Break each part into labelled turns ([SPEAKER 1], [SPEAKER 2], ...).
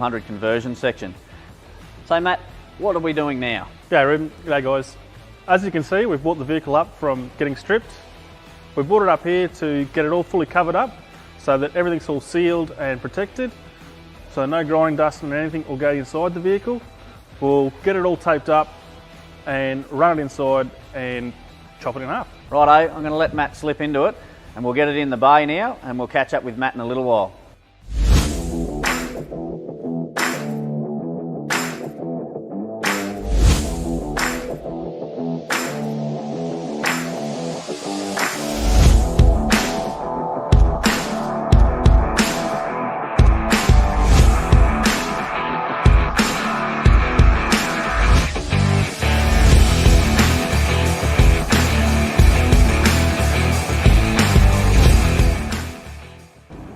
[SPEAKER 1] 100 conversion section. So Matt, what are we doing now?
[SPEAKER 2] Yeah, Ruben. G'day guys. As you can see, we've brought the vehicle up from getting stripped. We've brought it up here to get it all fully covered up so that everything's all sealed and protected. So no grinding dust and anything will go inside the vehicle. We'll get it all taped up and run it inside and chop it in half.
[SPEAKER 1] Righto, I'm going to let Matt slip into it and we'll get it in the bay now and we'll catch up with Matt in a little while.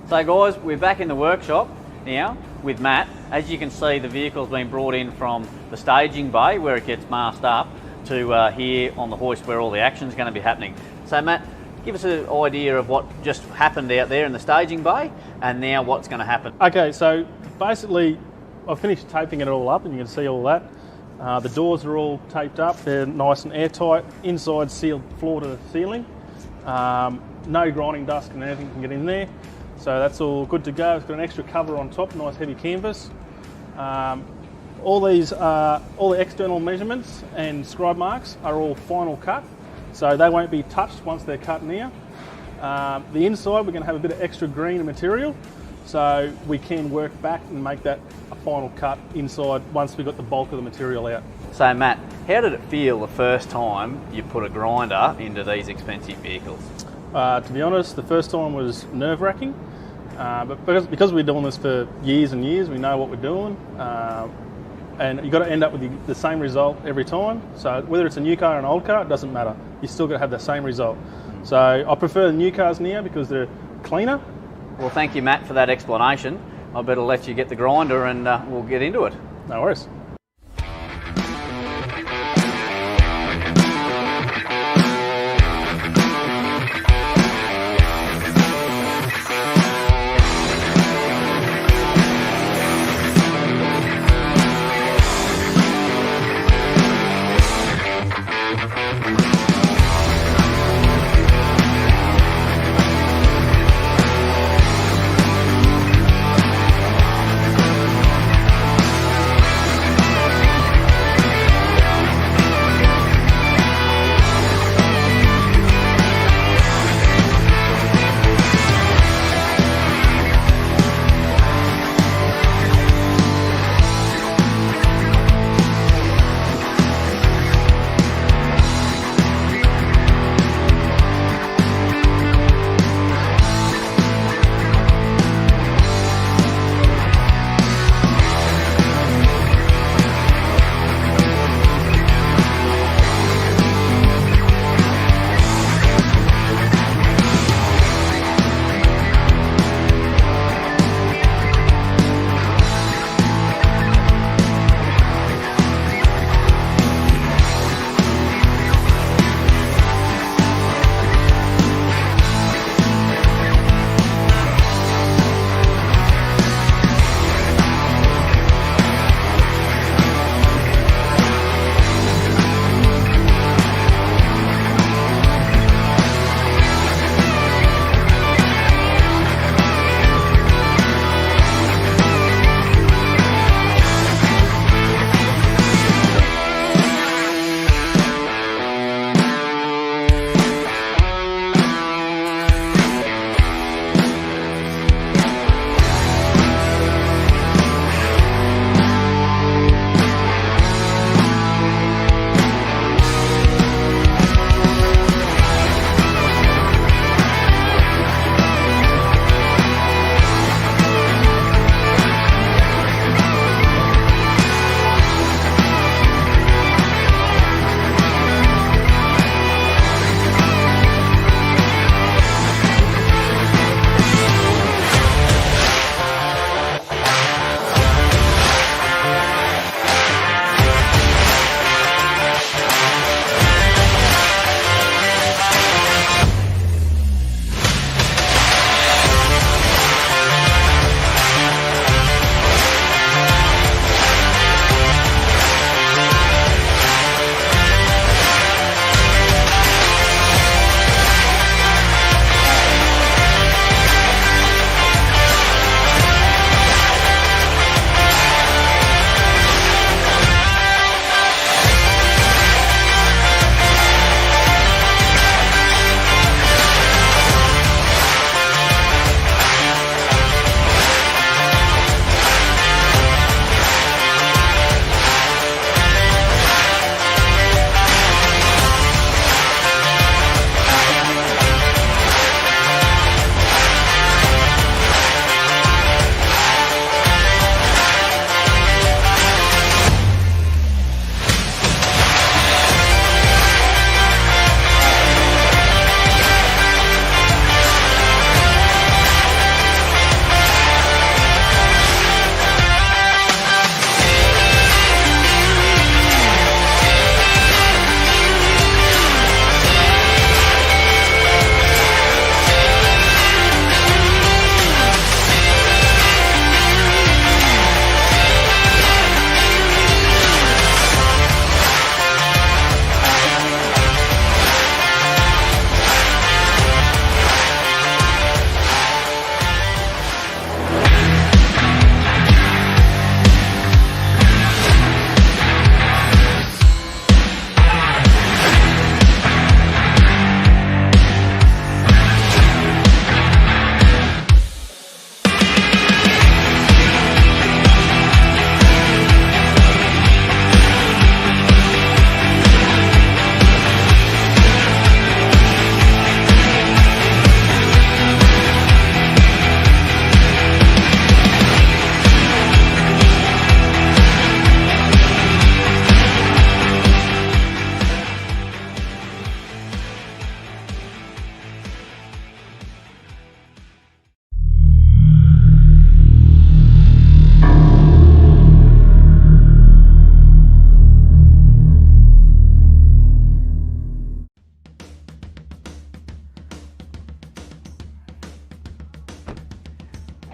[SPEAKER 1] So guys, we're back in the workshop now with Matt. As you can see, the vehicle's been brought in from the staging bay where it gets masked up to here on the hoist where all the action's going to be happening. So Matt, give us an idea of what just happened out there in the staging bay and now what's going to happen.
[SPEAKER 2] Okay, so basically I've finished taping it all up and you can see all that. The doors are all taped up, they're nice and airtight, inside sealed floor to the ceiling. No grinding dust and anything can get in there. So that's all good to go. It's got an extra cover on top, nice heavy canvas. All the external measurements and scribe marks are all final cut, so they won't be touched once they're cut in here. The inside, we're going to have a bit of extra green material, so we can work back and make that a final cut inside once we've got the bulk of the material out.
[SPEAKER 1] So Matt, how did it feel the first time you put a grinder into these expensive vehicles?
[SPEAKER 2] To be honest, the first time was nerve-wracking, but because we're doing this for years and years, we know what we're doing, and you've got to end up with the same result every time. So whether it's a new car or an old car, it doesn't matter. You still got to have the same result. So I prefer the new cars now because they're cleaner.
[SPEAKER 1] Well, thank you Matt for that explanation. I better let you get the grinder and we'll get into it.
[SPEAKER 2] No worries.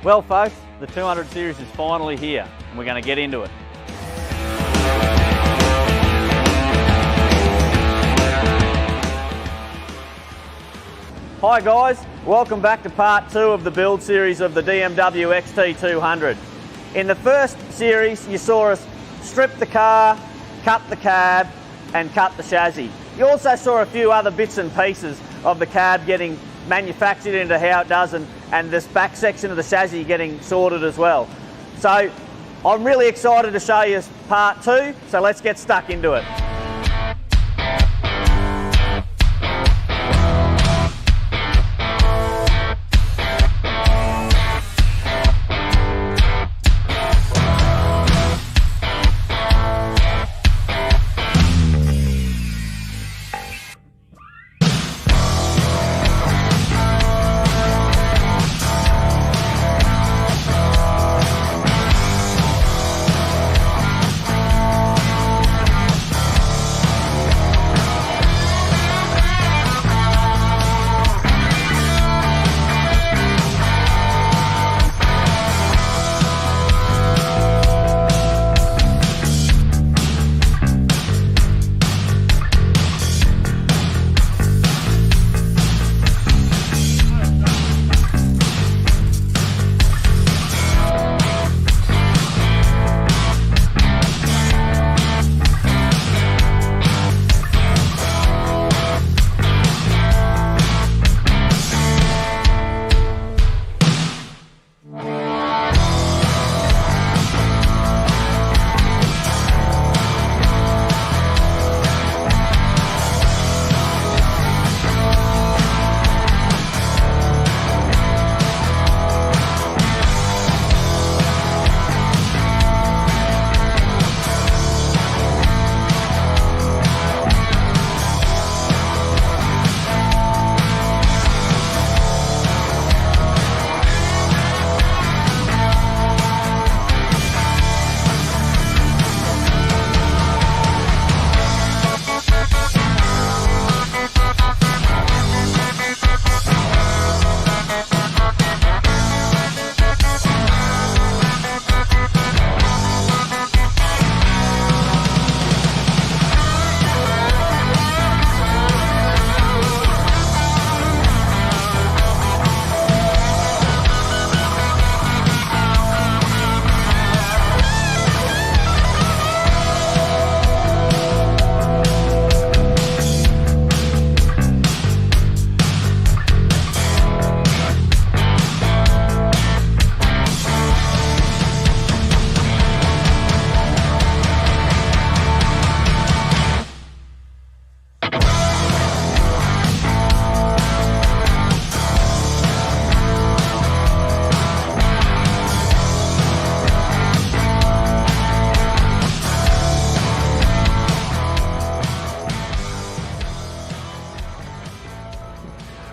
[SPEAKER 1] Well folks, the 200 series is finally here and we're going to get into it. Hi guys, welcome back to part 2 of the build series of the DMW XT200. In the first series you saw us strip the car, cut the cab and cut the chassis. You also saw a few other bits and pieces of the cab getting manufactured into how it does and this back section of the chassis getting sorted as well. So I'm really excited to show you part 2, so let's get stuck into it.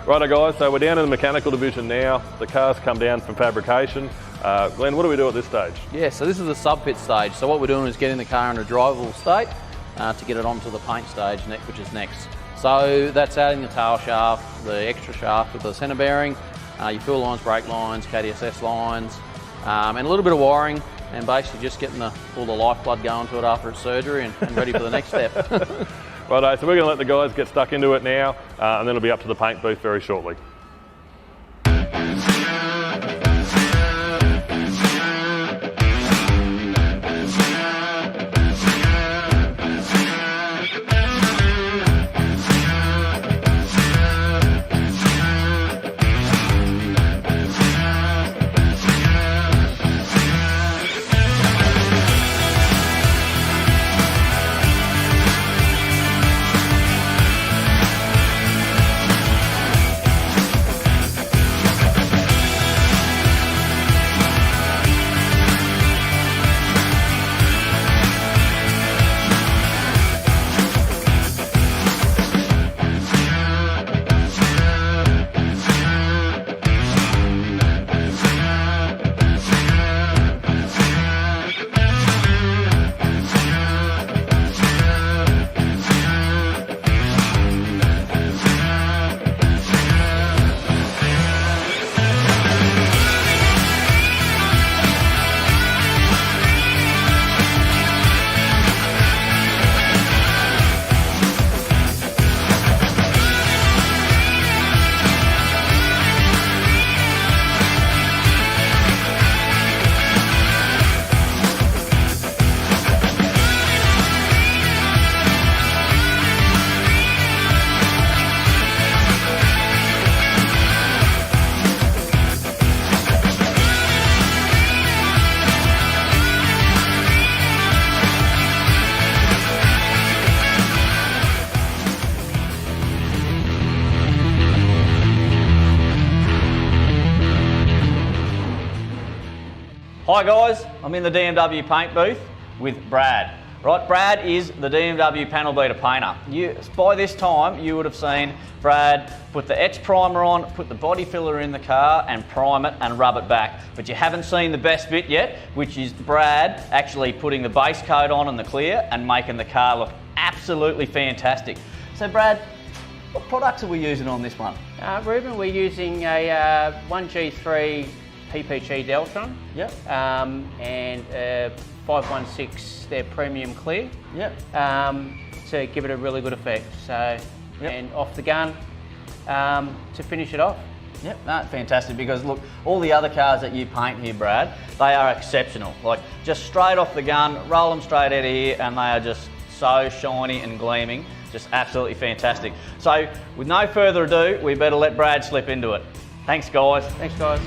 [SPEAKER 3] Righto guys, so we're down in the mechanical division now. The car's come down from fabrication. Glenn, what do we do at this stage?
[SPEAKER 4] Yeah, so this is the sub-fit stage. So what we're doing is getting the car in a drivable state to get it onto the paint stage, which is next. So that's adding the tail shaft, the extra shaft with the centre bearing, your fuel lines, brake lines, KDSS lines, and a little bit of wiring, and basically just getting all the lifeblood going to it after its surgery and ready for the next step.
[SPEAKER 3] Righto, so we're going to let the guys get stuck into it now, and then it'll be up to the paint booth very shortly.
[SPEAKER 1] Hi guys, I'm in the DMW paint booth with Brad. Right, Brad is the DMW panel beater painter. By this time, you would have seen Brad put the etch primer on, put the body filler in the car and prime it and rub it back. But you haven't seen the best bit yet, which is Brad actually putting the base coat on and the clear and making the car look absolutely fantastic. So Brad, what products are we using on this one?
[SPEAKER 5] Ruben, we're using a 1G3 PPG Deltron.
[SPEAKER 1] Yep.
[SPEAKER 5] And 516, their premium clear.
[SPEAKER 1] Yep.
[SPEAKER 5] To give it a really good effect. So,
[SPEAKER 1] yep.
[SPEAKER 5] And off the gun to finish it off.
[SPEAKER 1] Yep, no, fantastic, because look, all the other cars that you paint here, Brad, they are exceptional. Like, just straight off the gun, roll them straight out of here, and they are just so shiny and gleaming, just absolutely fantastic. So, with no further ado, we better let Brad slip into it. Thanks, guys.
[SPEAKER 5] Thanks, guys.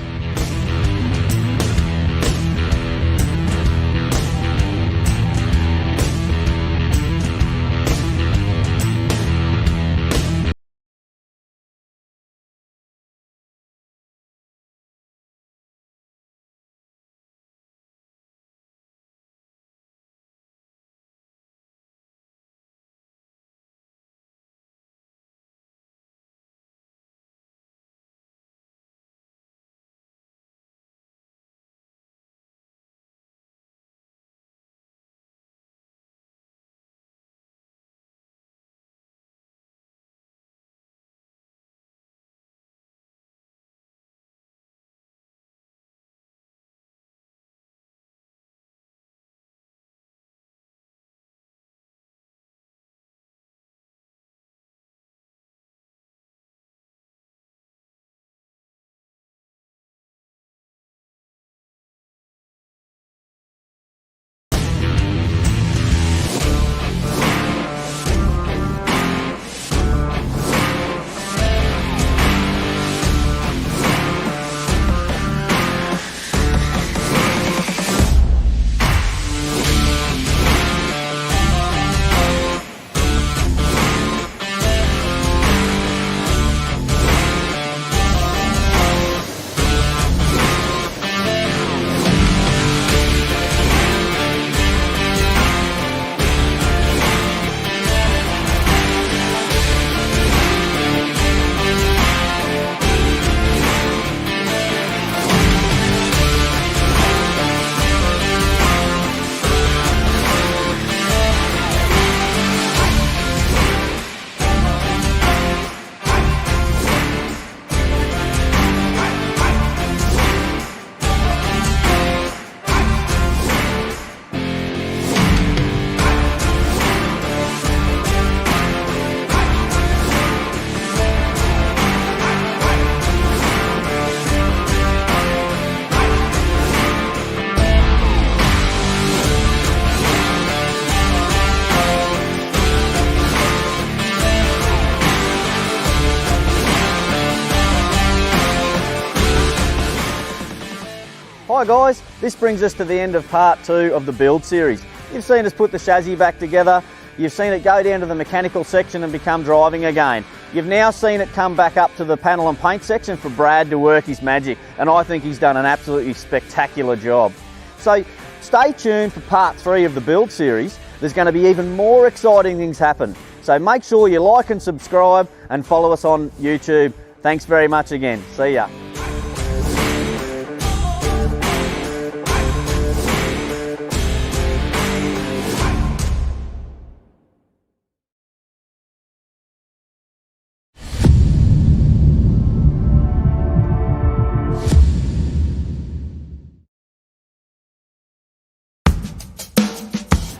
[SPEAKER 1] Hi guys, this brings us to the end of part 2 of the build series. You've seen us put the chassis back together, you've seen it go down to the mechanical section and become driving again. You've now seen it come back up to the panel and paint section for Brad to work his magic, and I think he's done an absolutely spectacular job. So stay tuned for part 3 of the build series. There's going to be even more exciting things happen. So make sure you like and subscribe and follow us on YouTube. Thanks very much again. See ya.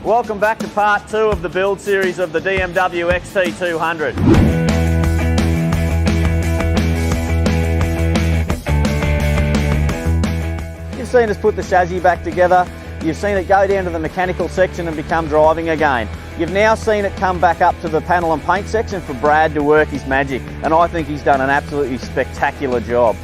[SPEAKER 1] Welcome back to part 2 of the build series of the DMW XT200. You've seen us put the chassis back together, you've seen it go down to the mechanical section and become driving again. You've now seen it come back up to the panel and paint section for Brad to work his magic, and I think he's done an absolutely spectacular job.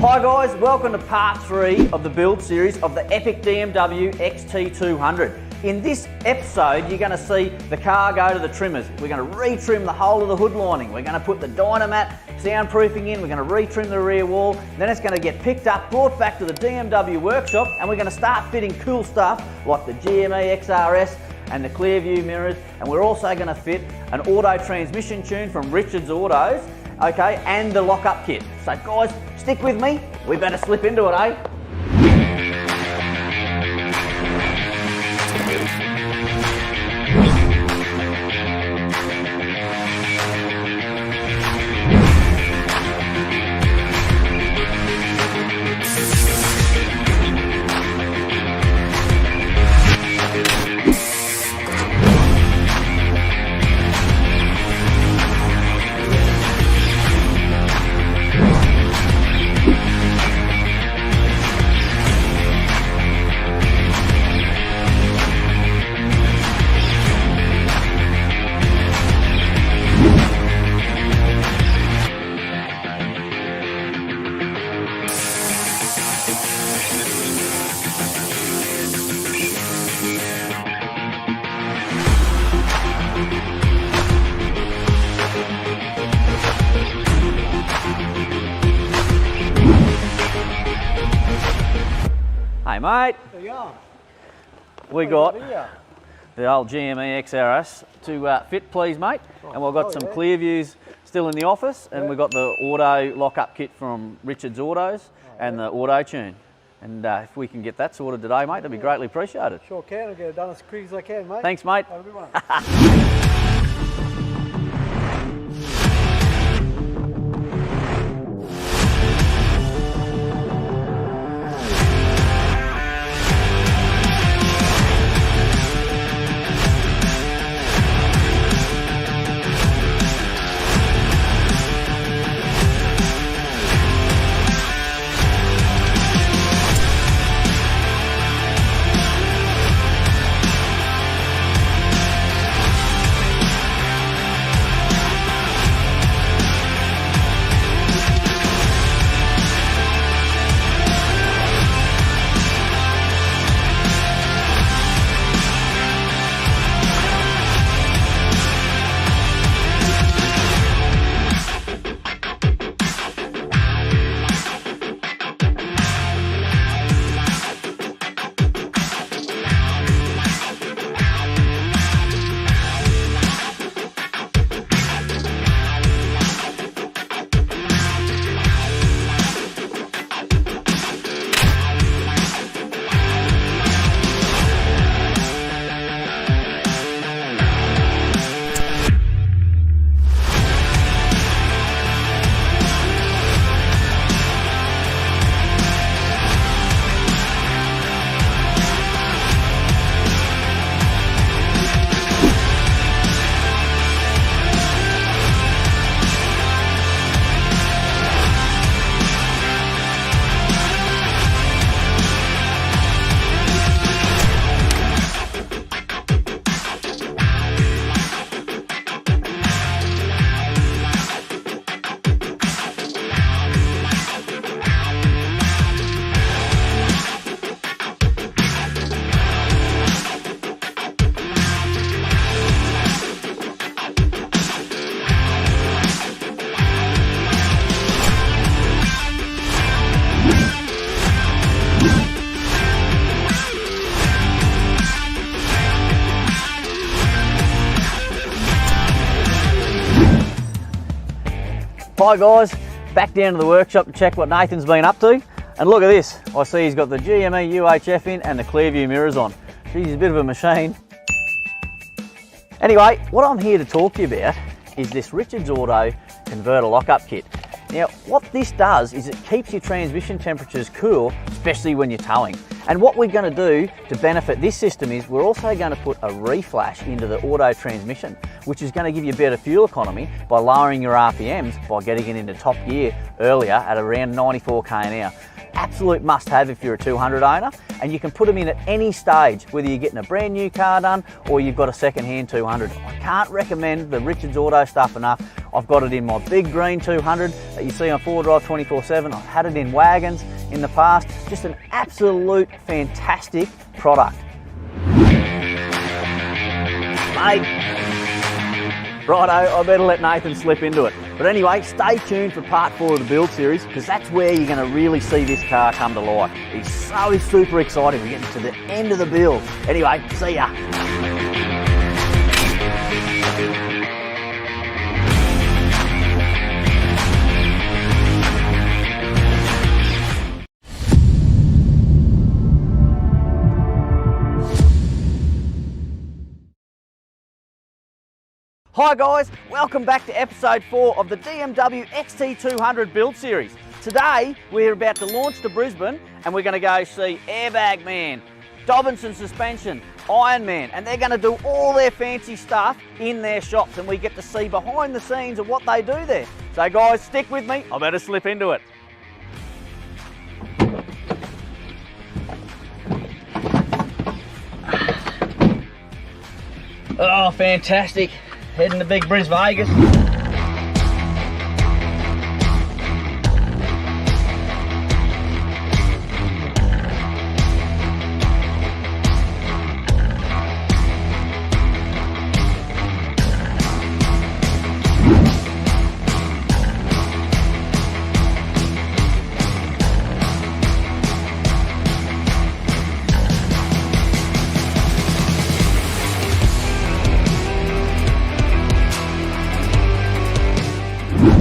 [SPEAKER 1] Hi guys, welcome to part 3 of the build series of the epic DMW XT200. In this episode, you're going to see the car go to the trimmers. We're going to retrim the whole of the hood lining. We're going to put the Dynamat soundproofing in. We're going to retrim the rear wall. Then it's going to get picked up, brought back to the DMW workshop, and we're going to start fitting cool stuff like the GME XRS and the Clearview mirrors. And we're also going to fit an auto transmission tune from Richard's Autos, okay, and the lock-up kit. So guys, stick with me. We better slip into it, eh? Hey mate,
[SPEAKER 6] There you are.
[SPEAKER 1] we got
[SPEAKER 6] Yeah.
[SPEAKER 1] the old GME XRS to fit, please mate. And we've got some Clearviews still in the office, and we've got the auto lock-up kit from Richard's Autos and the auto tune. And if we can get that sorted today mate, that'd be greatly appreciated.
[SPEAKER 6] Sure can. I'll get it done as quick as I can, mate.
[SPEAKER 1] Thanks mate.
[SPEAKER 6] Have a good one.
[SPEAKER 1] Hi guys, back down to the workshop to check what Nathan's been up to. And look at this, I see he's got the GME UHF in and the Clearview mirrors on. He's a bit of a machine. Anyway, what I'm here to talk to you about is this Richard's Auto converter lock-up kit. Now, what this does is it keeps your transmission temperatures cool, especially when you're towing. And what we're going to do to benefit this system is we're also going to put a reflash into the auto transmission, which is going to give you better fuel economy by lowering your RPMs by getting it into top gear earlier at around 94k an hour. Absolute must-have if you're a 200 owner, and you can put them in at any stage, whether you're getting a brand new car done or you've got a second-hand 200. I can't recommend the Richard's Auto stuff enough. I've got it in my big green 200 that you see on 4Drive 24/7. I've had it in wagons in the past. Just an absolute fantastic product. Mate. Righto, I better let Nathan slip into it. But anyway, stay tuned for part 4 of the build series, because that's where you're going to really see this car come to life. It's so super exciting. We're getting to the end of the build. Anyway, see ya. Hi guys, welcome back to episode 4 of the DMW XT200 build series. Today we're about to launch to Brisbane and we're going to go see Airbag Man, Dobinson Suspension, Iron Man, and they're going to do all their fancy stuff in their shops, and we get to see behind the scenes of what they do there. So guys, stick with me, I better slip into it. Oh, fantastic. Heading to Big Bris Vegas.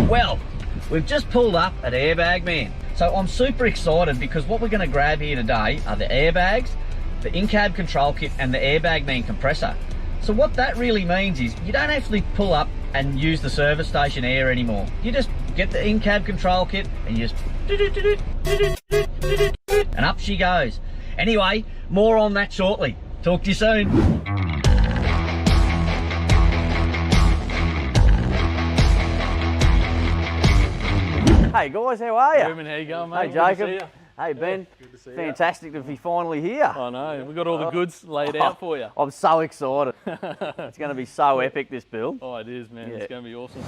[SPEAKER 1] Well, we've just pulled up at Airbag Man. So I'm super excited because what we're going to grab here today are the airbags, the in-cab control kit and the Airbag Man compressor. So what that really means is you don't actually pull up and use the service station air anymore. You just get the in-cab control kit and you just and up she goes. Anyway, more on that shortly. Talk to you soon. Hey guys, how are you?
[SPEAKER 7] Ruben, how you going, mate?
[SPEAKER 1] Hey Jacob. Hey Ben.
[SPEAKER 7] Good to see you.
[SPEAKER 1] Fantastic to be finally here.
[SPEAKER 7] I know, we've got all the goods laid out for you.
[SPEAKER 1] I'm so excited. It's going to be so epic, this build.
[SPEAKER 7] Oh, it is, man.
[SPEAKER 1] Yeah.
[SPEAKER 7] It's going to be awesome.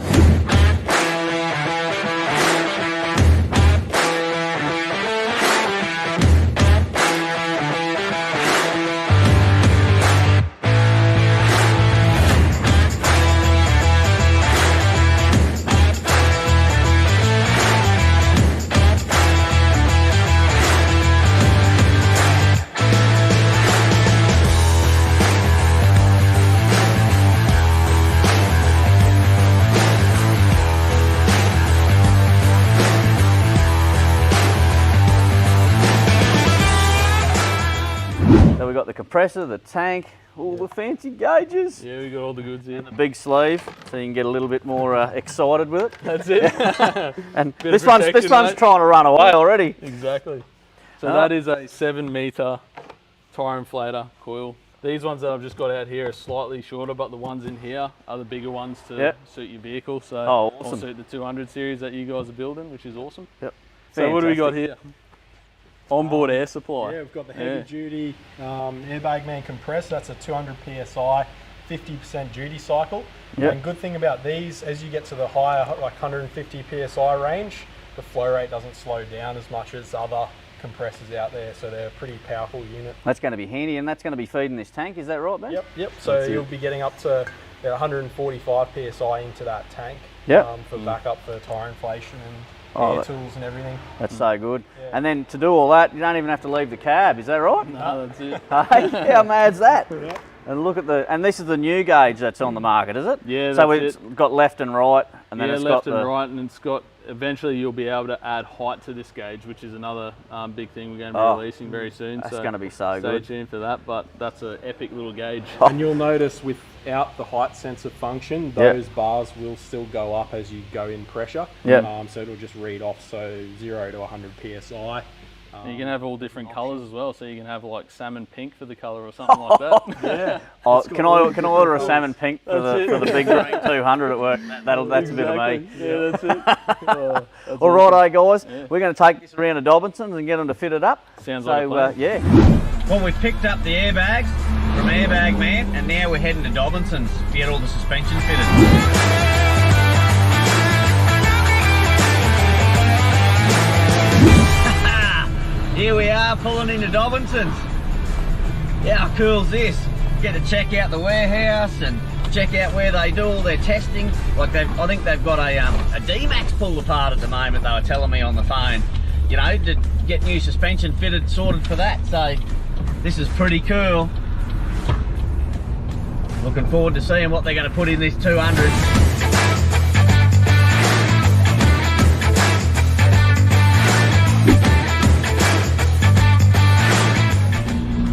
[SPEAKER 1] So we've got the compressor, the tank, all the fancy gauges.
[SPEAKER 7] Yeah, we got all the goods here.
[SPEAKER 1] The big sleeve, so you can get a little bit more excited with it.
[SPEAKER 7] That's it.
[SPEAKER 1] And
[SPEAKER 7] Bit
[SPEAKER 1] this
[SPEAKER 7] of
[SPEAKER 1] one's
[SPEAKER 7] protection, mate.
[SPEAKER 1] trying to run away already.
[SPEAKER 7] Exactly. So that is a 7-metre tire inflator coil. These ones that I've just got out here are slightly shorter, but the ones in here are the bigger ones to suit your vehicle. So
[SPEAKER 1] awesome.
[SPEAKER 7] I'll suit the 200 series that you guys are building, which is awesome.
[SPEAKER 1] Yep.
[SPEAKER 7] So what do we got
[SPEAKER 1] Fantastic.
[SPEAKER 7] here? Onboard air supply.
[SPEAKER 2] Yeah, we've got the heavy duty Airbag Man compressor. That's a 200 psi, 50% duty cycle.
[SPEAKER 1] Yep.
[SPEAKER 2] And good thing about these, as you get to the higher, like 150 psi range, the flow rate doesn't slow down as much as other compressors out there. So they're a pretty powerful unit.
[SPEAKER 1] That's going to be handy, and that's going to be feeding this tank. Is that right, Ben?
[SPEAKER 2] Yep. So you'll be getting up to 145 psi into that tank.
[SPEAKER 1] Yep.
[SPEAKER 2] For backup for tire inflation and air tools and everything.
[SPEAKER 1] That's so good. Yeah. And then to do all that, you don't even have to leave the cab. Is that right?
[SPEAKER 7] No, that's it.
[SPEAKER 1] Hey, how mad's that? Yeah. And look at and this is the new gauge that's on the market, is it?
[SPEAKER 7] Yeah,
[SPEAKER 1] so
[SPEAKER 7] that's
[SPEAKER 1] it's got left and right, and then it's
[SPEAKER 7] left
[SPEAKER 1] got
[SPEAKER 7] and right, and it's got. Eventually, you'll be able to add height to this gauge, which is another big thing we're going to be releasing very soon.
[SPEAKER 1] That's going to be so good.
[SPEAKER 7] Stay tuned for that, but that's an epic little gauge.
[SPEAKER 2] And you'll notice without the height sensor function, those bars will still go up as you go in pressure. So it'll just read off 0 to 100 psi.
[SPEAKER 7] You can have all different colours as well, so you can have like salmon pink for the colour or something like that.
[SPEAKER 1] Can I order a salmon pink for the big green 200 at work? That's a bit of me.
[SPEAKER 7] Yeah, that's it.
[SPEAKER 1] All right, guys, we're going to take this around to Dobinson's and get them to fit it up.
[SPEAKER 7] Sounds like a plan.
[SPEAKER 1] Well, we've picked up the airbags from Airbag Man, and now we're heading to Dobinson's to get all the suspension fitted. are pulling into Dobinson's. Yeah, how cool's this? Get to check out the warehouse and check out where they do all their testing. Like I think they've got a D-Max pulled apart at the moment, they were telling me on the phone. You know, to get new suspension fitted, sorted for that. So this is pretty cool. Looking forward to seeing what they're going to put in this 200.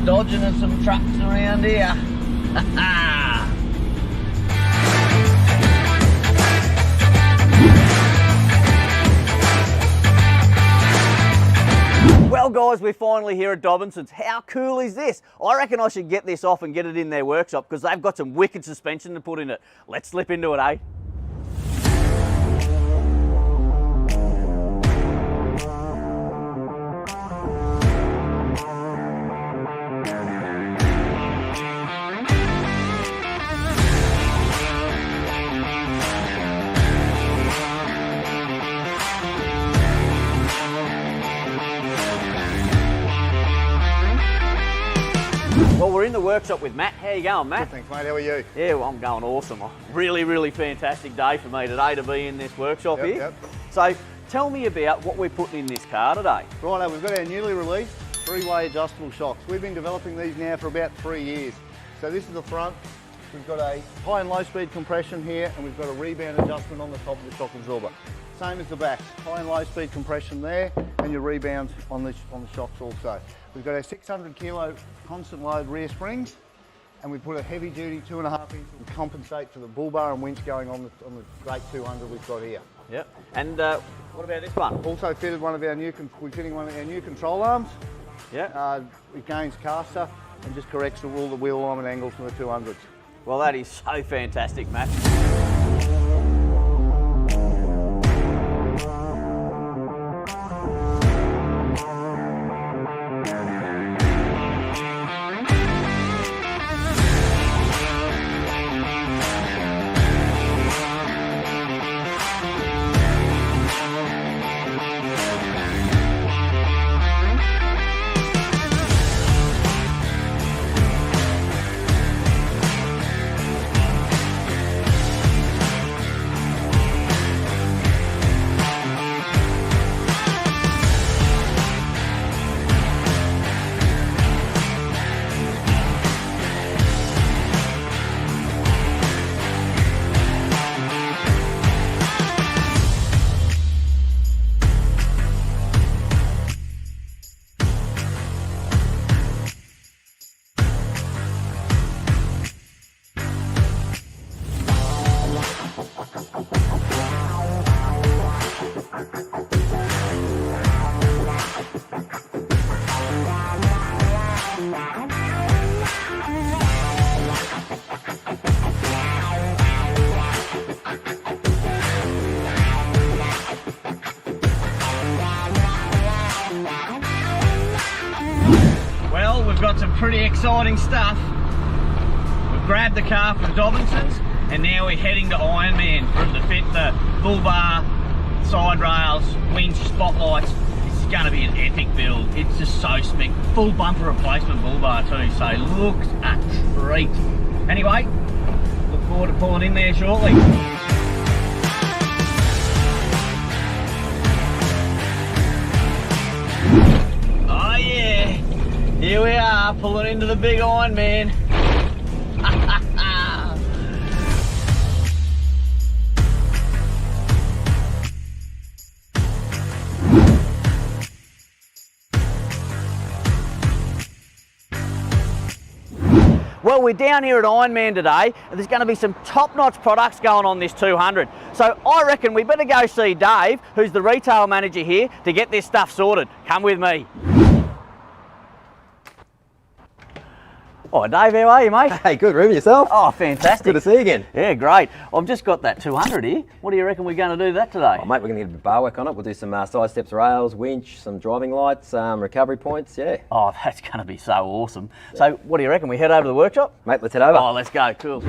[SPEAKER 1] Dodging in some trucks around here. Well guys, we're finally here at Dobinson's. How cool is this? I reckon I should get this off and get it in their workshop because they've got some wicked suspension to put in it. Let's slip into it, eh? Well, we're in the workshop with Matt. How you going, Matt?
[SPEAKER 8] Good, thanks, mate. How are you?
[SPEAKER 1] Yeah, well, I'm going awesome. Really, really fantastic day for me today to be in this workshop here.
[SPEAKER 8] Yep.
[SPEAKER 1] So, tell me about what we're putting in this car today.
[SPEAKER 8] Righto, we've got our newly released three-way adjustable shocks. We've been developing these now for about 3 years. So this is the front. We've got a high and low speed compression here, and we've got a rebound adjustment on the top of the shock absorber. Same as the back, high and low speed compression there, and your rebound on the shocks also. We've got our 600 kilo constant load rear springs, and we put a heavy duty 2.5 inch to compensate for the bull bar and winch going on the great 200 we've got here.
[SPEAKER 1] Yep. And what about this one?
[SPEAKER 8] Also fitted we're fitting one of our new control arms.
[SPEAKER 1] Yeah.
[SPEAKER 8] It gains caster and just corrects all the wheel alignment angles from the 200s.
[SPEAKER 1] Well, that is so fantastic, Matt. We've got some pretty exciting stuff. We've grabbed the car from Dobinson's and now we're heading to Ironman for them to fit the bull bar, side rails, winch, spotlights. This is going to be an epic build. It's just so slick. Full bumper replacement bull bar too, so looks a treat. Anyway, look forward to pulling in there shortly. Oh yeah. Here we are, pulling into the big Ironman. Well, we're down here at Ironman today, and there's going to be some top-notch products going on this 200. So I reckon we better go see Dave, who's the retail manager here, to get this stuff sorted. Come with me. Oh, Dave, how are you, mate?
[SPEAKER 9] Hey, good, Ruben, yourself?
[SPEAKER 1] Oh, fantastic.
[SPEAKER 9] Good to see you again.
[SPEAKER 1] Yeah, great. I've just got that 200 here. What do you reckon we're going to do that today?
[SPEAKER 9] Oh, mate, we're going to get a bit of bar work on it. We'll do some side steps, rails, winch, some driving lights, recovery points, yeah.
[SPEAKER 1] Oh, that's going to be so awesome. So, what do you reckon? We head over to the workshop?
[SPEAKER 9] Mate, let's head over.
[SPEAKER 1] Oh, let's go. Cool.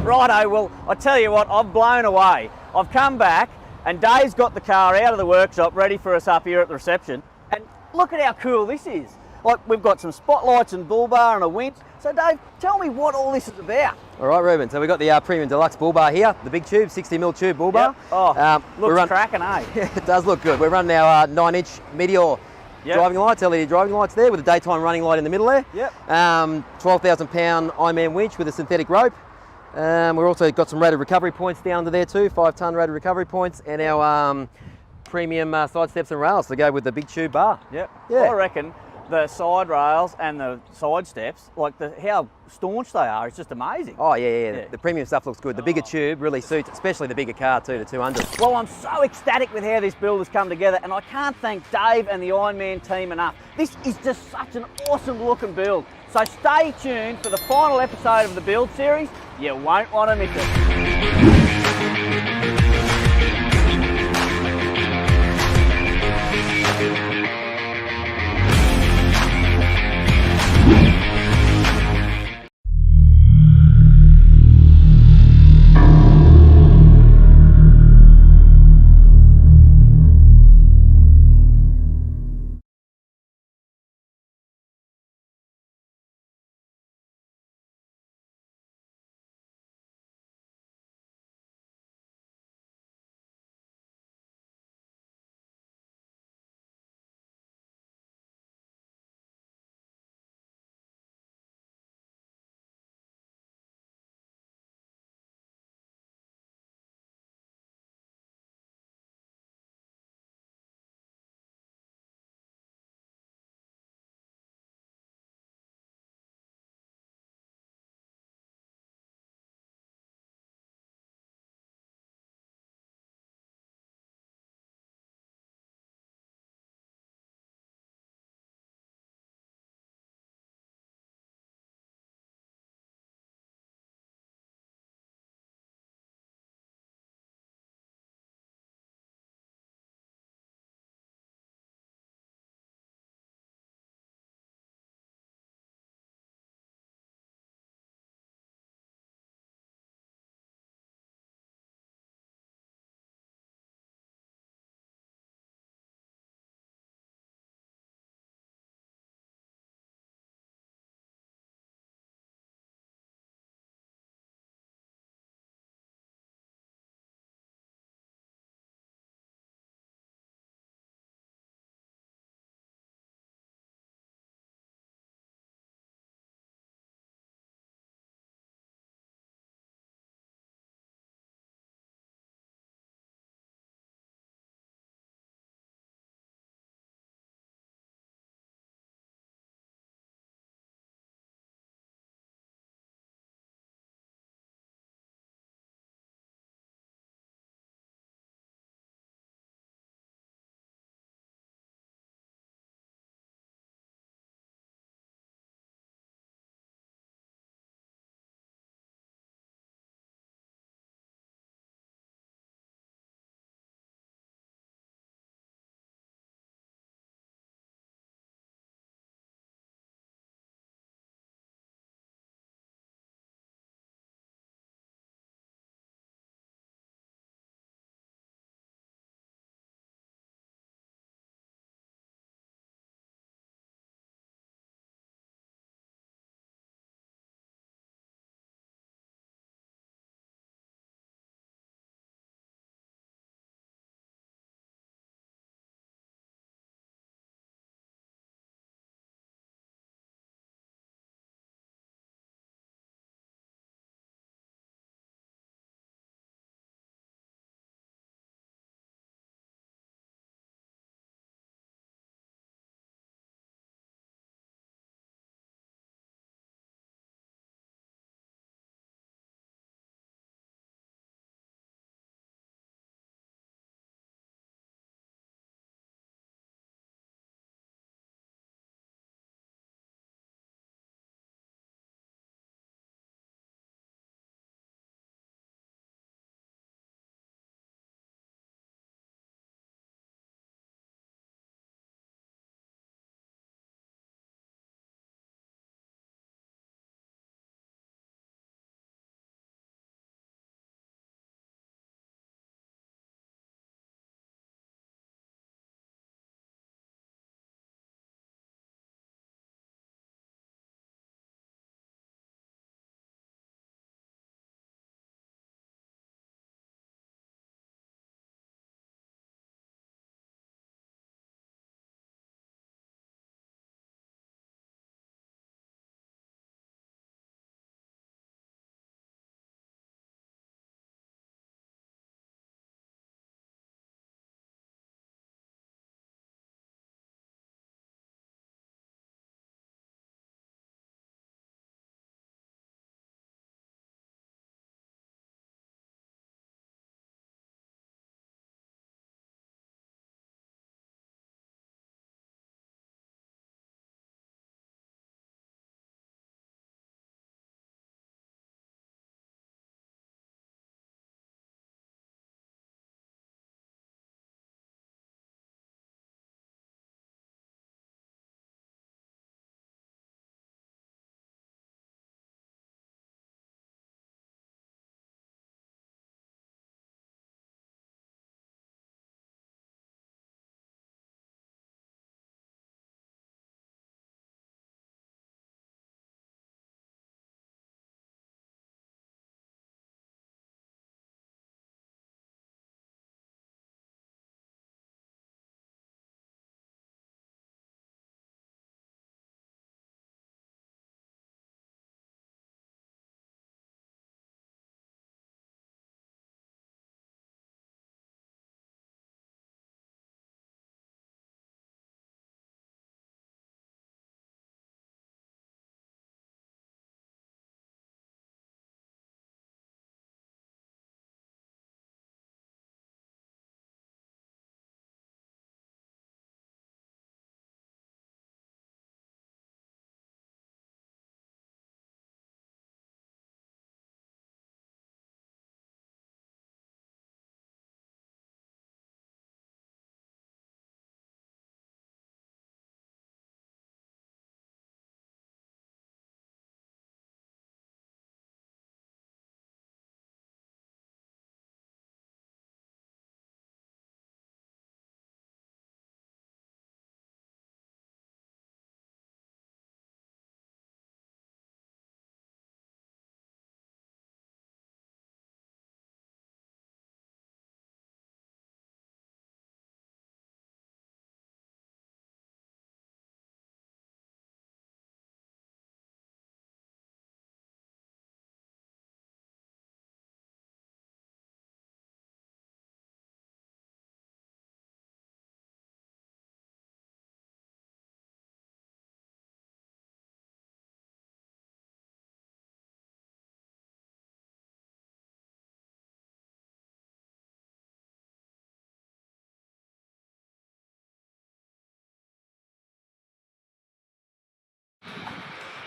[SPEAKER 1] Righto, well, I tell you what, I've blown away. I've come back and Dave's got the car out of the workshop ready for us up here at the reception. And look at how cool this is. Like, we've got some spotlights and bull bar and a winch. So Dave, tell me what all this is about.
[SPEAKER 9] All right, Ruben. So we've got the Premium Deluxe bull bar here, the big tube, 60mm tube bull bar.
[SPEAKER 1] Yep. Oh, looks cracking, eh?
[SPEAKER 9] It does look good. We're running our 9-inch Meteor driving lights, LED driving lights there, with a daytime running light in the middle there.
[SPEAKER 1] Yep.
[SPEAKER 9] 12,000 pound Ironman winch with a synthetic rope. We've also got some rated recovery points down under there too, 5-ton rated recovery points, and our premium side steps and rails to go with the big tube bar.
[SPEAKER 1] Yep.
[SPEAKER 9] Yeah.
[SPEAKER 1] I reckon the side rails and the side steps, like how staunch they are, it's just amazing.
[SPEAKER 9] Oh yeah. The premium stuff looks good. The bigger tube really suits, especially the bigger car too, the 200.
[SPEAKER 1] Well, I'm so ecstatic with how this build has come together, and I can't thank Dave and the Ironman team enough. This is just such an awesome looking build. So stay tuned for the final episode of the build series. You won't want to miss it.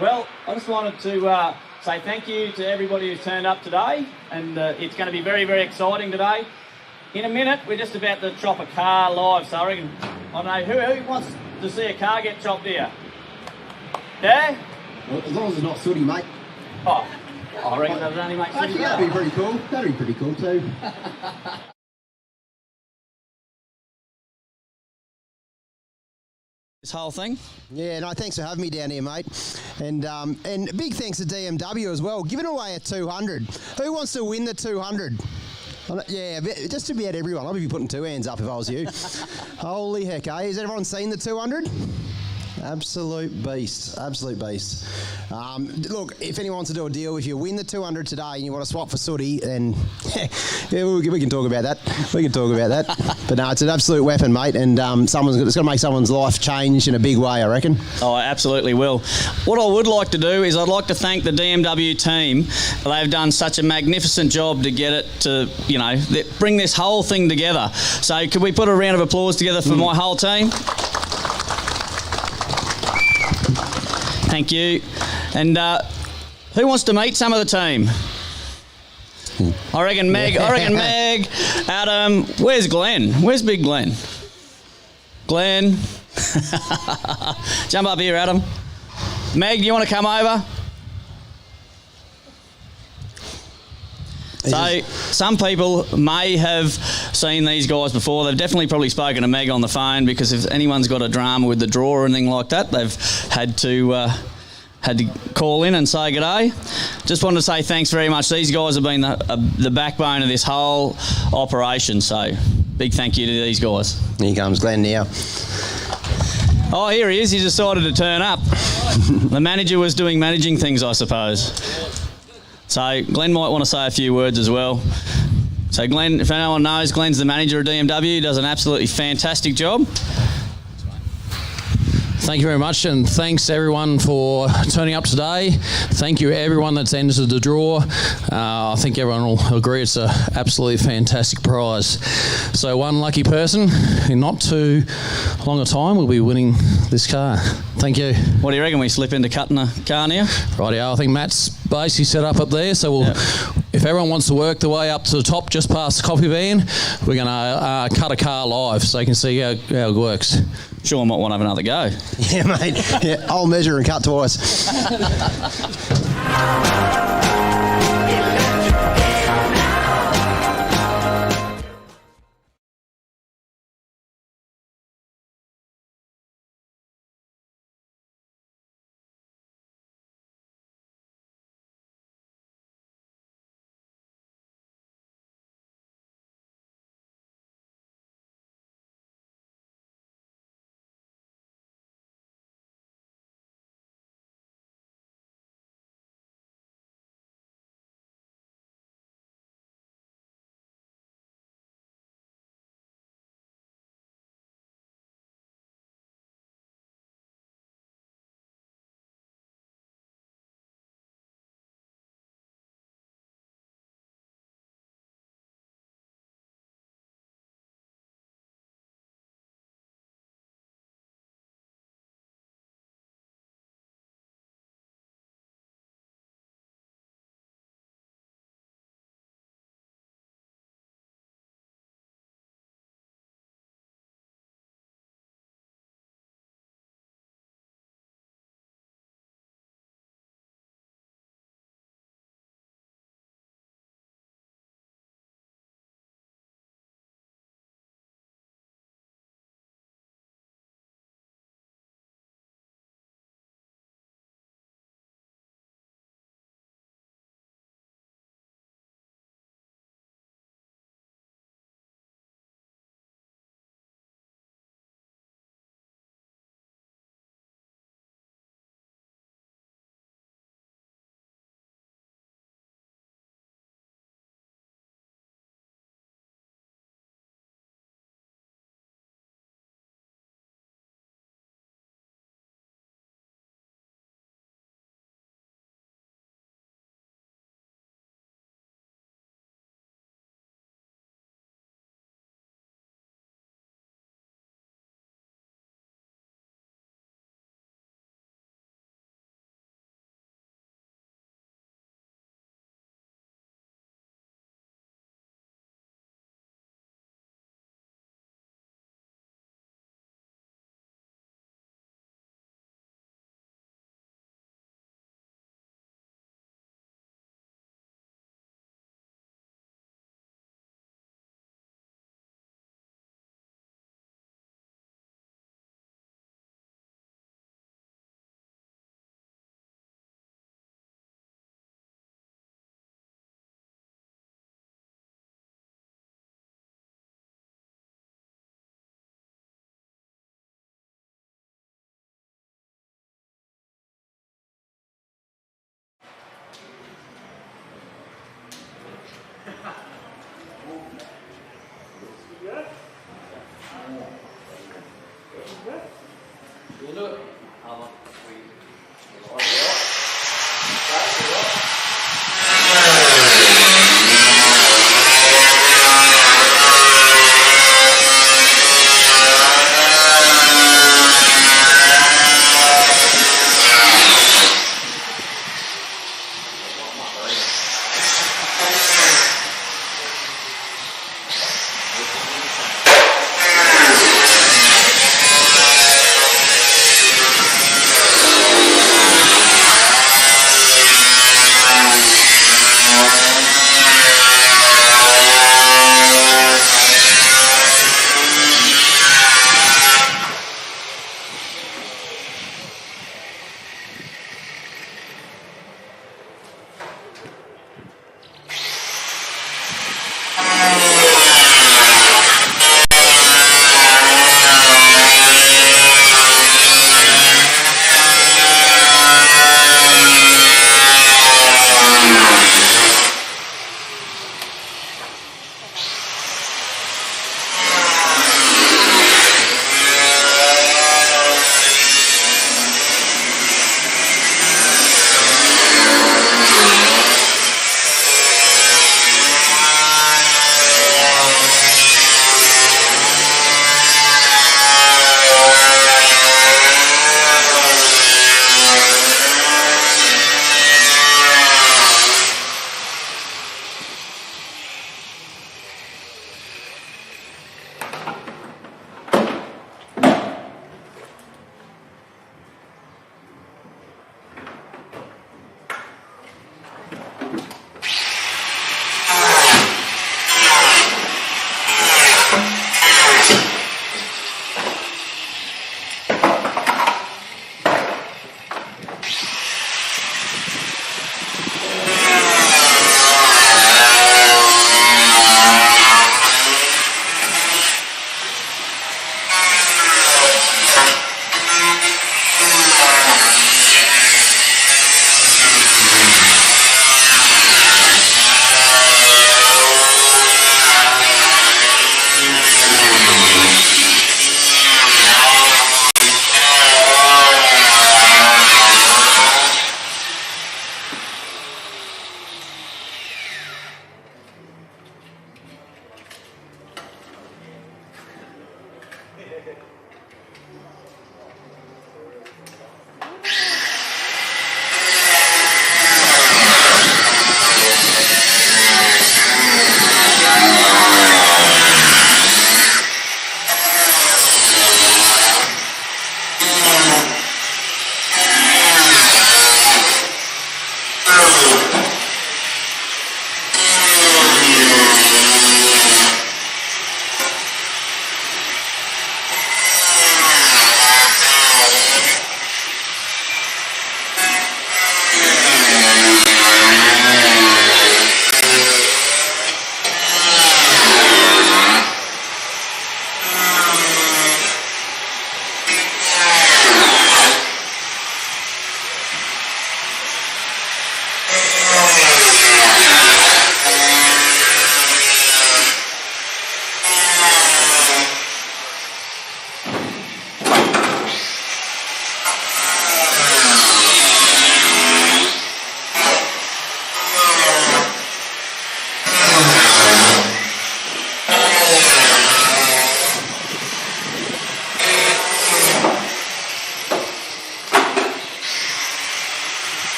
[SPEAKER 1] Well, I just wanted to say thank you to everybody who's turned up today, and it's going to be very, very exciting today. In a minute, we're just about to chop a car live, so I reckon, I don't know, who wants to see a car get chopped here? Yeah?
[SPEAKER 10] Well, as long as it's not sooty, mate.
[SPEAKER 1] Oh, I reckon that would only make sense.
[SPEAKER 10] Actually, that'd be pretty cool. That'd be pretty cool too.
[SPEAKER 11] This whole thing.
[SPEAKER 10] Yeah, no, thanks for having me down here, mate. And big thanks to DMW as well. Giving away a 200. Who wants to win the 200? Yeah, just about everyone. I'd be putting two hands up if I was you. Holy heck, eh? Has everyone seen the 200? Absolute beast, absolute beast. Look, if anyone wants to do a deal, if you win the 200 today and you want to swap for sooty, then yeah, we can talk about that. We can talk about that. But no, it's an absolute weapon, mate, and it's going to make someone's life change in a big way, I reckon.
[SPEAKER 11] Oh, I absolutely will. What I would like to do is I'd like to thank the DMW team. They've done such a magnificent job to get it to, you know, bring this whole thing together. So could we put a round of applause together for my whole team? Thank you. And who wants to meet some of the team? I reckon Meg, Adam. Where's Glenn? Where's big Glenn? Glenn. Jump up here, Adam. Meg, do you want to come over? So some people may have seen these guys before. They've definitely probably spoken to Meg on the phone, because if anyone's got a drama with the drawer or anything like that, they've had to call in and say g'day. Just wanted to say thanks very much. These guys have been the backbone of this whole operation, so big thank you to these guys.
[SPEAKER 10] Here comes Glenn now.
[SPEAKER 11] Oh, here he is. He decided to turn up. The manager was doing managing things, I suppose. So Glenn might want to say a few words as well. So Glenn, if anyone knows, Glenn's the manager of DMW. He does an absolutely fantastic job.
[SPEAKER 4] Thank you very much, and thanks everyone for turning up today. Thank you everyone that's entered the draw. I think everyone will agree it's an absolutely fantastic prize. So one lucky person in not too long a time will be winning this car. Thank you.
[SPEAKER 11] What do you reckon, we slip into cutting a car now?
[SPEAKER 4] Rightio, I think Matt's basically set up there, so we'll, if everyone wants to work the way up to the top just past the coffee van, we're going to cut a car live so you can see how it works.
[SPEAKER 11] Shaun might want to have another go.
[SPEAKER 10] Yeah, mate. Yeah, I'll measure and cut twice.
[SPEAKER 4] We'll do it.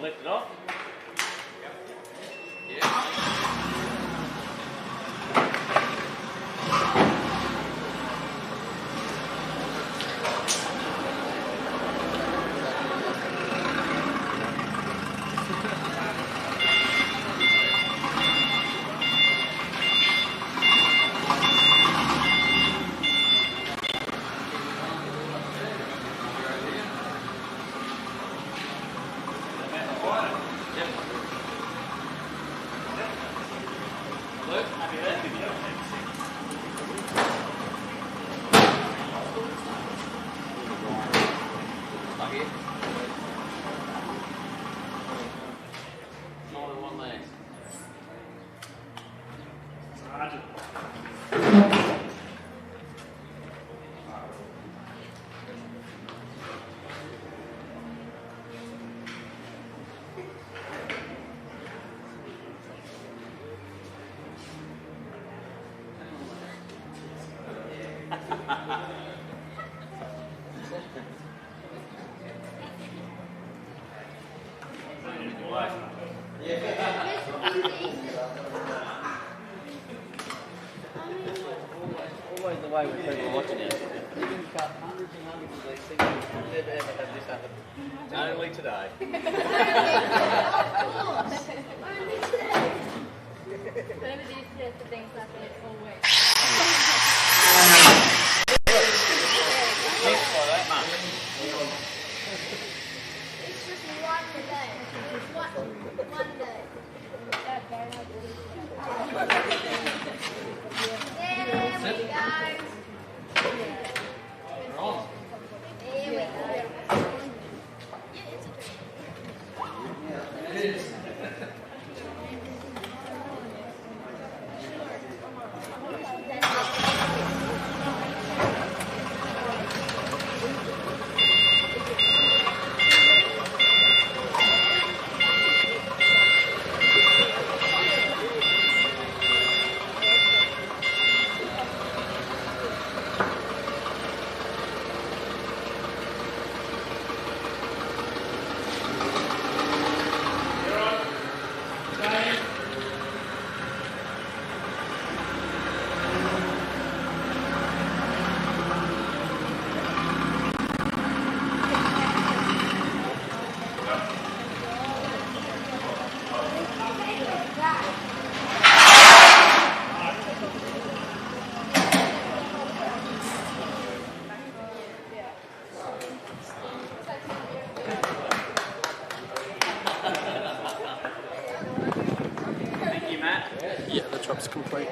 [SPEAKER 1] Lift it off.
[SPEAKER 4] Always the way when people are watching it. You can cut hundreds and hundreds of these things. You'll never ever have this happen. Only today.
[SPEAKER 12] Whenever these sorts of things happen, it's always. It's just one day. One day. There we go. There we go.
[SPEAKER 1] Thank you, Matt.
[SPEAKER 2] Yeah, the job's complete.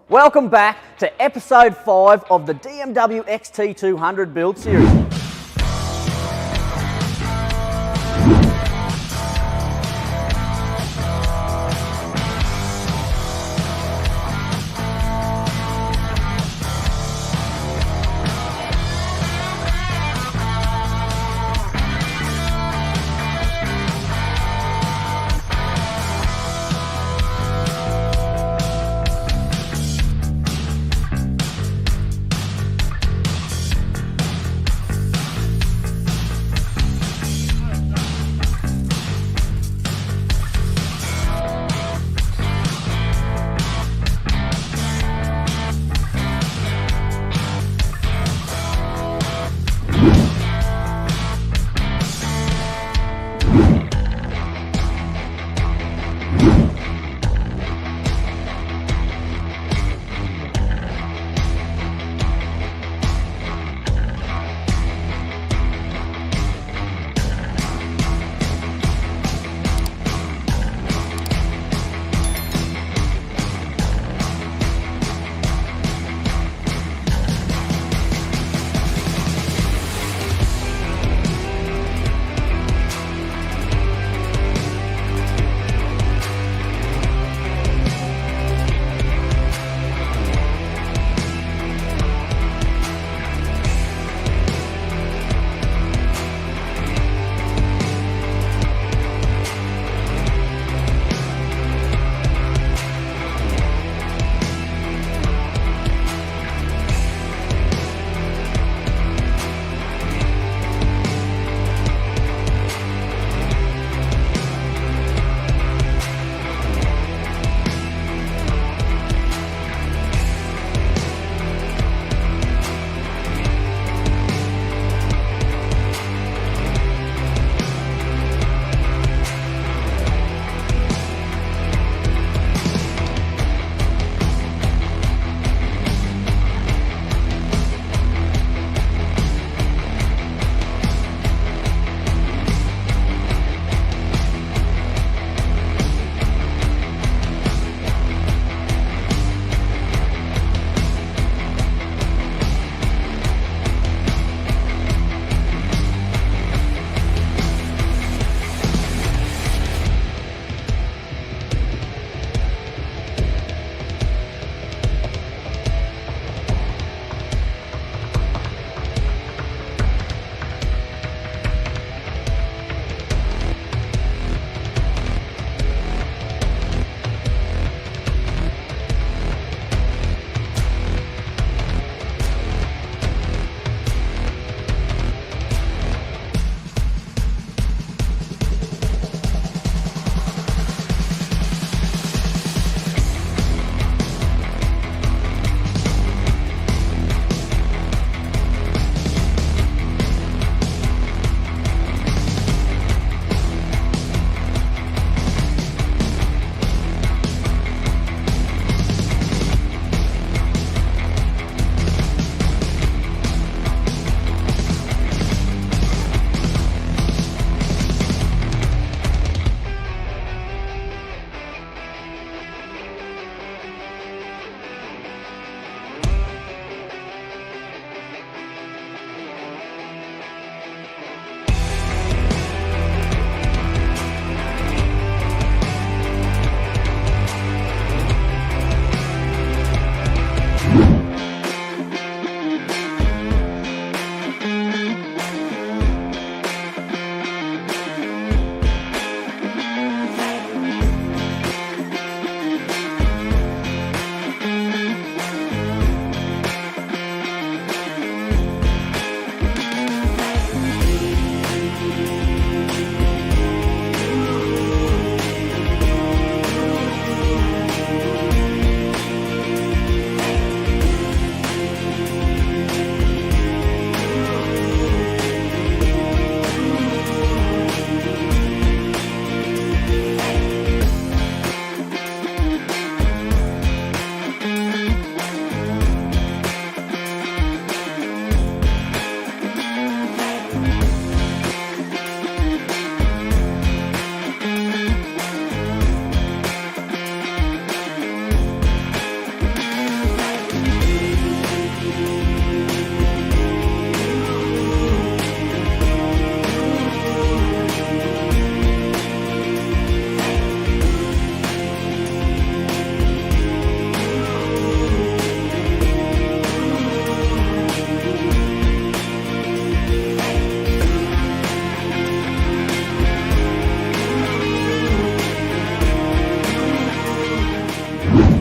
[SPEAKER 1] Welcome back to episode 5 of the DMW XT200 build series.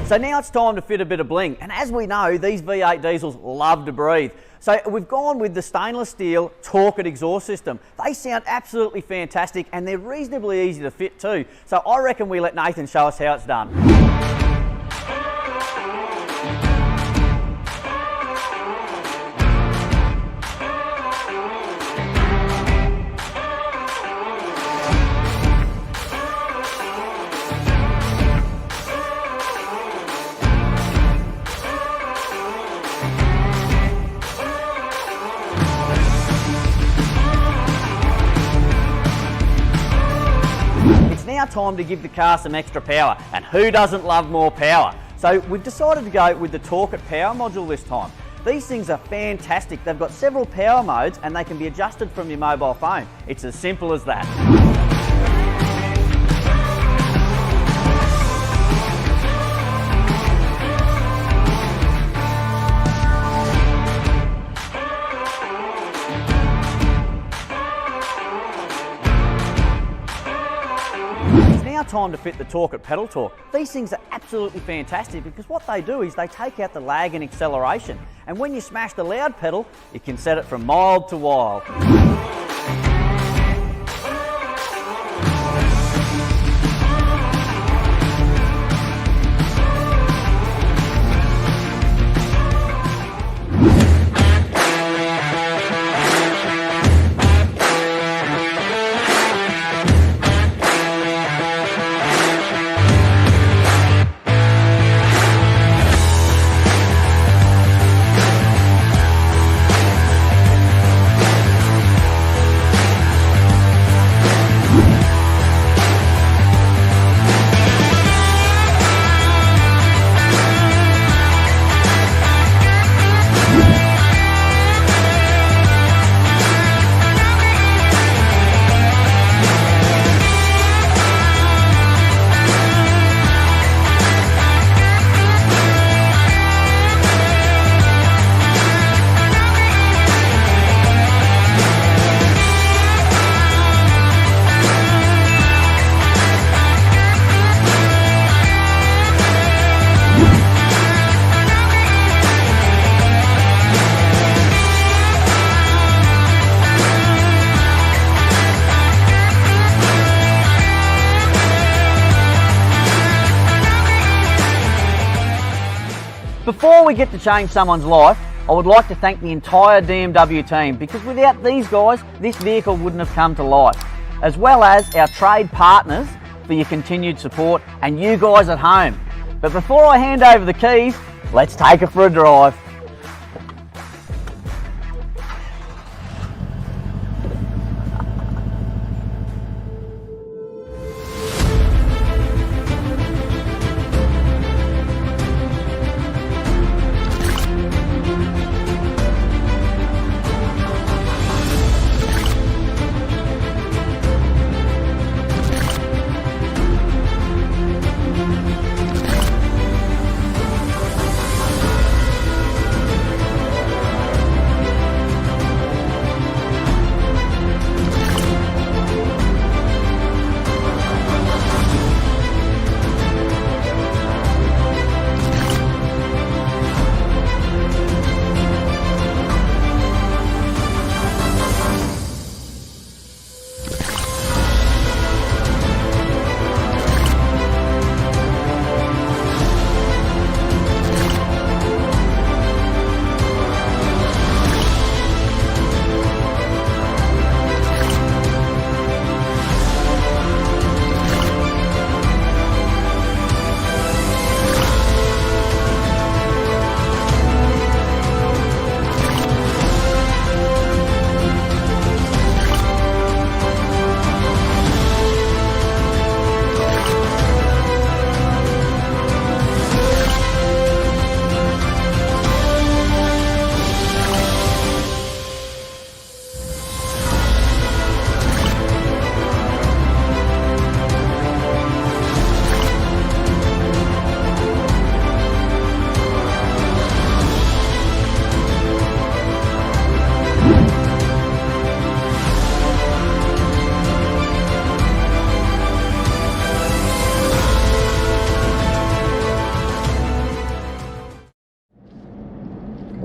[SPEAKER 1] So now it's time to fit a bit of bling, and as we know, these V8 diesels love to breathe. So we've gone with the stainless steel Torque It exhaust system. They sound absolutely fantastic and they're reasonably easy to fit too. So I reckon we let Nathan show us how it's done. Now time to give the car some extra power, and who doesn't love more power? So we've decided to go with the Torque It power module this time. These things are fantastic. They've got several power modes and they can be adjusted from your mobile phone. It's as simple as that. Now time to fit the Torque It pedal torque. These things are absolutely fantastic because what they do is they take out the lag and acceleration, and when you smash the loud pedal you can set it from mild to wild. Before we get to change someone's life, I would like to thank the entire DMW team because without these guys, this vehicle wouldn't have come to life. As well as our trade partners for your continued support and you guys at home. But before I hand over the keys, let's take it for a drive.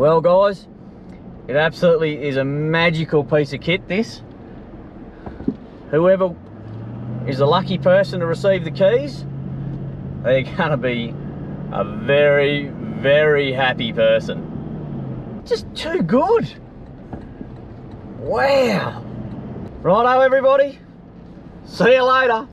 [SPEAKER 1] Well guys, it absolutely is a magical piece of kit, this. Whoever is the lucky person to receive the keys, they're gonna be a very, very happy person. Just too good. Wow. Righto everybody, see you later.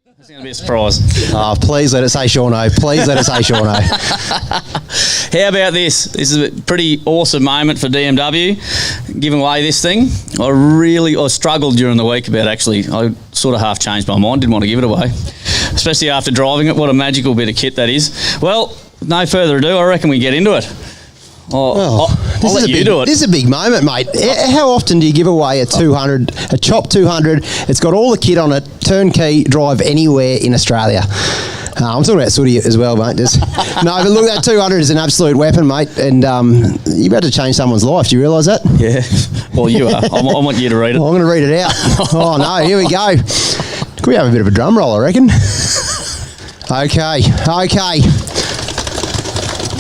[SPEAKER 11] It's going to be a surprise.
[SPEAKER 10] Oh, please let it say Shauno. Please let it say Shauno.
[SPEAKER 11] How about this? This is a pretty awesome moment for DMW, giving away this thing. I struggled during the week about actually, I sort of half changed my mind, didn't want to give it away, especially after driving it. What a magical bit of kit that is. Well, no further ado, I reckon we get into it. I'll let you do it.
[SPEAKER 10] This is a big moment, mate. How often do you give away a 200, a Chop 200? It's got all the kit on it, turnkey, drive anywhere in Australia. I'm talking about Sooty as well, mate. No, but look, that 200 is an absolute weapon, mate, and you're about to change someone's life. Do you realise that?
[SPEAKER 11] Yeah. Well, you are. I want you to read it.
[SPEAKER 10] Well, I'm going to read it out. Oh, no, here we go. Could we have a bit of a drum roll, I reckon? Okay.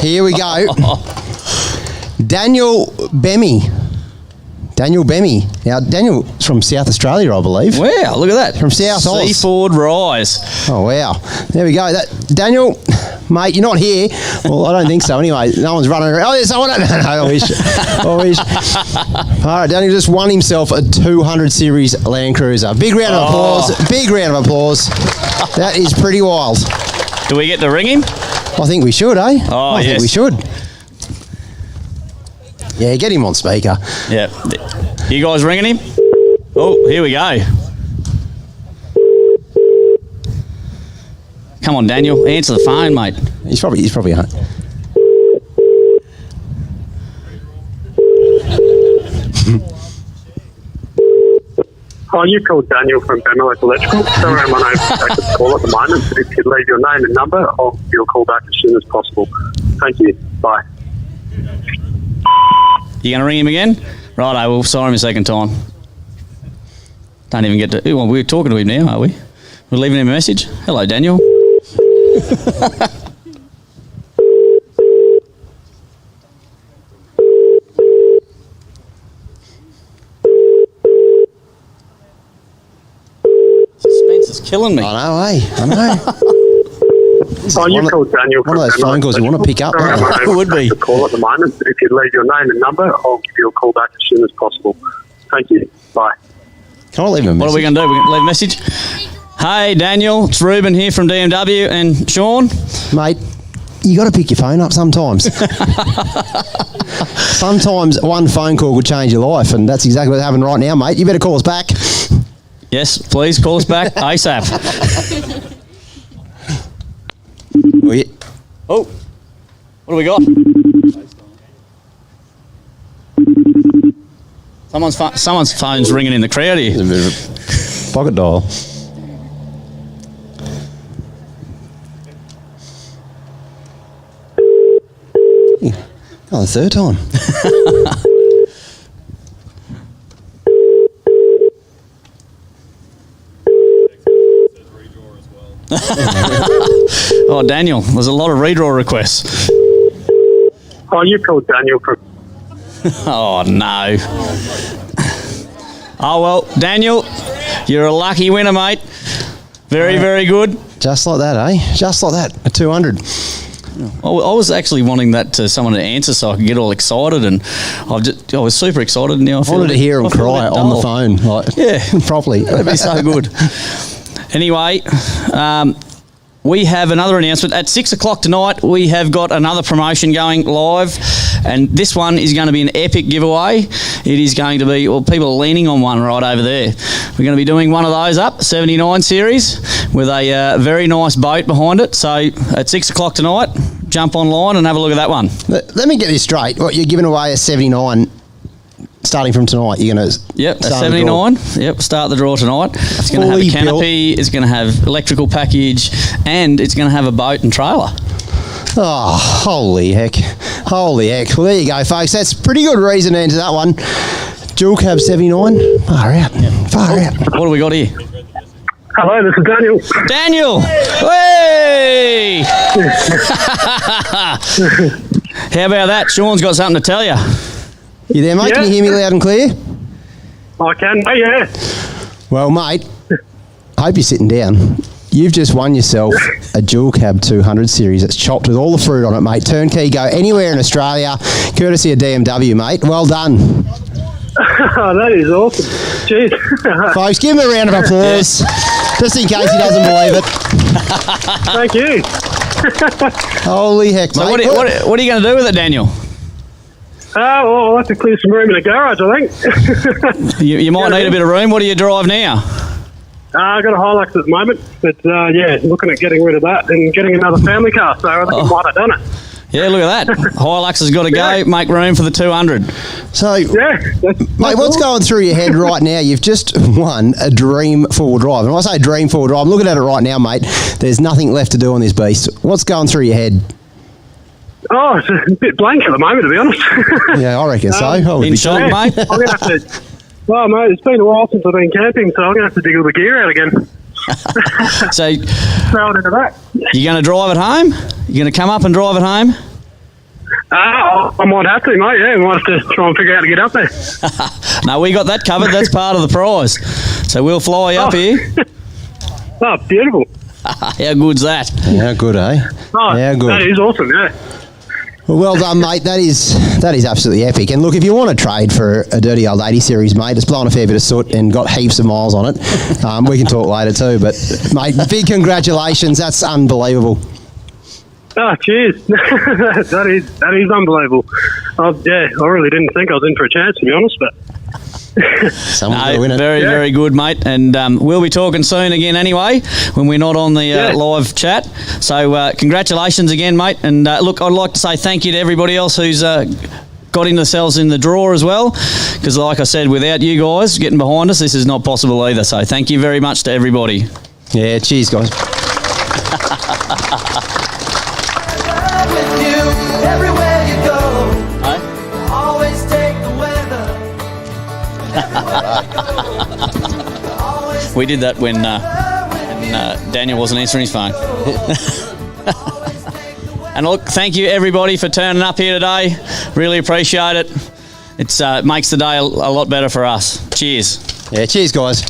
[SPEAKER 10] Here we go. Daniel Bemmy. Now, Daniel's from South Australia, I believe.
[SPEAKER 11] Wow, look at that.
[SPEAKER 10] From South Oz.
[SPEAKER 11] Seaford Rise.
[SPEAKER 10] Oh, wow. There we go. Daniel, mate, you're not here. Well, I don't think so anyway. No one's running around. Oh, there's someone. No, I wish. All right, Daniel just won himself a 200 Series Landcruiser. Big round of applause. Big round of applause. That is pretty wild.
[SPEAKER 11] Do we get to ring him?
[SPEAKER 10] I think we should, eh?
[SPEAKER 11] Oh,
[SPEAKER 10] I think we should. Yeah, get him on speaker.
[SPEAKER 11] Yeah. You guys ringing him? Oh, here we go. Come on, Daniel. Answer the phone, mate.
[SPEAKER 10] He's probably home.
[SPEAKER 13] Oh, you called Daniel from DMW Electrical. Sorry, I'm unable to take the call at the moment, but if you'd leave your name and number, I'll give you a call back as soon as possible. Thank you. Bye.
[SPEAKER 11] You going to ring him again? Righto, we'll sign him a second time. Don't even get to... Well, we're talking to him now, are we? We're leaving him a message. Hello, Daniel. Suspense is killing me.
[SPEAKER 10] I know, eh? I know.
[SPEAKER 13] Oh, you called Daniel.
[SPEAKER 10] One of those phone calls you want to pick up.
[SPEAKER 13] Sorry, I'm unable to take the call at the moment, but if you'd leave your name and number, I'll give you a call back as soon as possible. Thank you. Bye.
[SPEAKER 10] Can I leave him a message?
[SPEAKER 11] What are we going to do? We're going to leave a message? Hey, Daniel, it's Ruben here from DMW and Shaun.
[SPEAKER 10] Mate, you got to pick your phone up sometimes. Sometimes one phone call could change your life, and that's exactly what's happening right now, mate. You better call us back.
[SPEAKER 11] Yes, please call us back ASAP. Oh, what do we got? Someone's phone's ringing in the crowd here.
[SPEAKER 10] There's a bit of a pocket dial. Oh, the third time.
[SPEAKER 11] Oh, Daniel, there's a lot of redraw requests.
[SPEAKER 13] Oh, you called Daniel from...
[SPEAKER 11] Oh, no. Oh, well, Daniel, you're a lucky winner, mate. Very, very good.
[SPEAKER 10] Just like that, eh? Just like that, a 200.
[SPEAKER 11] I was actually wanting that to someone to answer so I could get all excited, and I was super excited. And now I
[SPEAKER 10] wanted to hear him cry on the phone, like, properly.
[SPEAKER 11] That'd be so good. Anyway, we have another announcement. At 6 o'clock tonight, we have got another promotion going live, and this one is going to be an epic giveaway. It is going to be, well, people are leaning on one right over there. We're going to be doing one of those up, 79 series, with a very nice boat behind it. So at 6 o'clock tonight, jump online and have a look at that one.
[SPEAKER 10] Let me get this straight. What, you're giving away a 79 starting from tonight? You're going to
[SPEAKER 11] a 79. Yep, start the draw tonight. It's going to have a canopy. It's going to have electrical package, and it's going to have a boat and trailer.
[SPEAKER 10] Oh, holy heck. Holy heck. Well, there you go, folks. That's a pretty good reason to enter that one. Dual cab 79. Far out. Far out.
[SPEAKER 11] What do we got here?
[SPEAKER 13] Hello, this is Daniel.
[SPEAKER 11] Daniel! Hey! How about that? Shaun's got something to tell you.
[SPEAKER 10] You there, mate?
[SPEAKER 13] Yeah.
[SPEAKER 10] Can you hear me loud and clear?
[SPEAKER 13] I can, yeah.
[SPEAKER 10] Well, mate, I hope you're sitting down. You've just won yourself a dual cab 200 series. It's chopped with all the fruit on it, mate. Turnkey, go anywhere in Australia, courtesy of DMW, mate. Well done.
[SPEAKER 13] That is awesome. Jeez.
[SPEAKER 10] Folks, give him a round of applause. Just in case he doesn't believe it.
[SPEAKER 13] Thank you.
[SPEAKER 10] Holy heck,
[SPEAKER 11] So
[SPEAKER 10] mate.
[SPEAKER 11] what are you going to do with it, Daniel?
[SPEAKER 13] Well, I'll have to clear some room in the garage, I think.
[SPEAKER 11] You might need a bit of room. What do you drive now?
[SPEAKER 13] I've got a Hilux at the moment, but looking at getting rid of that and getting another family car, so I think I might have done it.
[SPEAKER 11] Yeah, look at that. Hilux has got to go. Make room for the 200.
[SPEAKER 10] So,
[SPEAKER 13] that's
[SPEAKER 10] mate, what's going through your head right now? You've just won a dream four-wheel drive. And when I say dream four-wheel drive, I'm looking at it right now, mate. There's nothing left to do on this beast. What's going through your head?
[SPEAKER 13] Oh, it's a bit blank at the moment, to be honest.
[SPEAKER 10] Yeah, I reckon so. I would
[SPEAKER 11] In
[SPEAKER 10] be
[SPEAKER 11] shock,
[SPEAKER 10] too.
[SPEAKER 11] mate?
[SPEAKER 13] I'm going to have to... Well, mate, it's been a while since I've been camping, so I'm going to have to dig all the gear out again.
[SPEAKER 11] So
[SPEAKER 13] Throw it in the back.
[SPEAKER 11] you're going to drive it home? You're going to come up and drive it home?
[SPEAKER 13] I might have to, mate, yeah. I might have to try and figure out how to get up there.
[SPEAKER 11] No, we got that covered. That's part of the prize. So we'll fly you up here.
[SPEAKER 13] Oh, beautiful.
[SPEAKER 11] How good's that?
[SPEAKER 10] How good, eh?
[SPEAKER 13] Oh,
[SPEAKER 10] How good.
[SPEAKER 13] that is awesome, yeah.
[SPEAKER 10] Well done, mate. That is absolutely epic. And look, if you want to trade for a Dirty Old 80 series, mate, it's blown a fair bit of soot and got heaps of miles on it. We can talk later too. But, mate, big congratulations. That's unbelievable.
[SPEAKER 13] Oh, cheers. that is unbelievable. I really didn't think I was in for a chance, to be honest, but...
[SPEAKER 10] Someone's got to win it.
[SPEAKER 11] Very, very good, mate. And we'll be talking soon again anyway when we're not on the live chat. So congratulations again, mate. And look, I'd like to say thank you to everybody else who's got themselves in the draw as well. Because like I said, without you guys getting behind us, this is not possible either. So thank you very much to everybody.
[SPEAKER 10] Yeah, cheers, guys.
[SPEAKER 11] We did that when Daniel wasn't answering his phone. And look, thank you everybody for turning up here today. Really appreciate it. It makes the day a lot better for us. Cheers.
[SPEAKER 10] Yeah, cheers, guys.